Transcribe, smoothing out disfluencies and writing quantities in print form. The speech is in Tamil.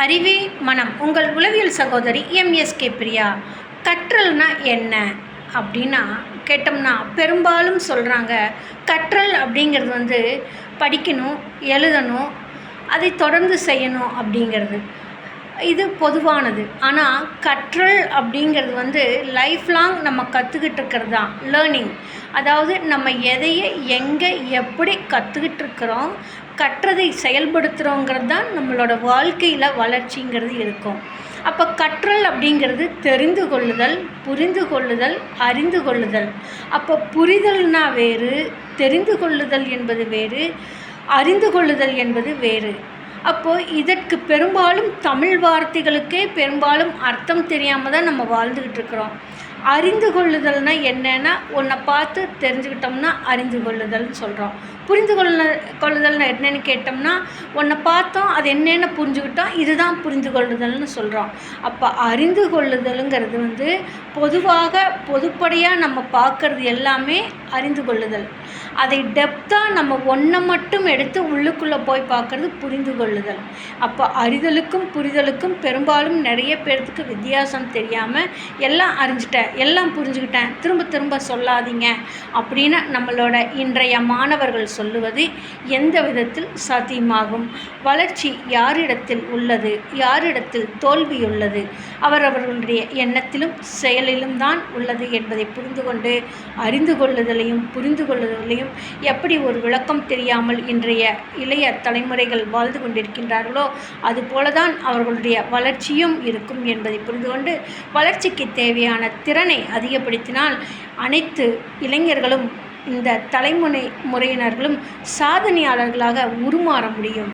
அறிவே மனம். உங்கள் உளவியல் சகோதரி எம்எஸ்கே பிரியா. கற்றல்னா என்ன அப்படின்னா கேட்டோம்னா பெரும்பாலும் சொல்கிறாங்க, கற்றல் அப்படிங்கிறது படிக்கணும், எழுதணும், அதை தொடர்ந்து செய்யணும் அப்படிங்கிறது. இது பொதுவானது. ஆனால் கற்றல் அப்படிங்கிறது லைஃப் லாங் நம்ம கற்றுக்கிட்டு இருக்கிறது தான் லேர்னிங். அதாவது நம்ம எதையை எங்கே எப்படி கற்றுக்கிட்டு இருக்கிறோம், கற்றதை செயல்படுத்துகிறோங்கிறது தான் நம்மளோட வாழ்க்கையில் வளர்ச்சிங்கிறது இருக்கும். அப்போ கற்றல் அப்படிங்கிறது தெரிந்து கொள்ளுதல், புரிந்து கொள்ளுதல், அறிந்து கொள்ளுதல். அப்போ புரிதல்னா வேறு, தெரிந்து கொள்ளுதல் என்பது வேறு, அறிந்து கொள்ளுதல் என்பது வேறு. அப்போது இதற்கு பெரும்பாலும் தமிழ் வார்த்தைகளுக்கே பெரும்பாலும் அர்த்தம் தெரியாமல் தான் நம்ம வாழ்ந்துக்கிட்டு இருக்கிறோம். அறிந்து கொள்ளுதல்னால் என்னென்னா, ஒன்றை பார்த்து தெரிஞ்சுக்கிட்டோம்னா அறிந்து கொள்ளுதல்னு சொல்கிறோம். புரிந்து கொள்ளுதல்னு என்னென்னு கேட்டோம்னா, ஒன்றை பார்த்தோம், அது என்னென்னு புரிஞ்சுக்கிட்டோம், இதுதான் புரிந்து கொள்ளுதல்னு சொல்கிறோம். அப்போ அறிந்து கொள்ளுதலுங்கிறது பொதுவாக பொதுப்படையாக நம்ம பார்க்குறது எல்லாமே அறிந்து கொள்ளுதல். அதை டெப்த்தாக நம்ம ஒன்றை மட்டும் எடுத்து உள்ளுக்குள்ளே போய் பார்க்குறது புரிந்து கொள்ளுதல். அப்போ அறிதலுக்கும் புரிதலுக்கும் பெரும்பாலும் நிறைய பேர்த்துக்கு வித்தியாசம் தெரியாமல் எல்லாம் அறிஞ்சிட்டேன், எல்லாம் புரிஞ்சுக்கிட்டேன், திரும்ப திரும்ப சொல்லாதீங்க அப்படின்னு நம்மளோட இன்றைய மாணவர்கள் சொல்லுவது எந்த விதத்தில் சாத்தியமாகும்? வளர்ச்சி யாரிடத்தில் உள்ளது, யாரிடத்தில் தோல்வியுள்ளது? அவரவர்களுடைய எண்ணத்திலும் செயலிலும் தான் உள்ளது என்பதை புரிந்து கொண்டு அறிந்து கொள்ளுதலையும் புரிந்து கொள்ளுதலையும் எப்படி ஒரு விளக்கம் தெரியாமல் இன்றைய இளைய தலைமுறைகள் வாழ்ந்து கொண்டிருக்கின்றார்களோ அதுபோலதான் அவர்களுடைய வளர்ச்சியும் இருக்கும் என்பதை புரிந்து கொண்டு வளர்ச்சிக்கு தேவையான திறனை அதிகப்படுத்தினால் அனைத்து இளைஞர்களும் இந்த தலைமுறையினர்களும் சாதனையாளர்களாக உருமாற முடியும்.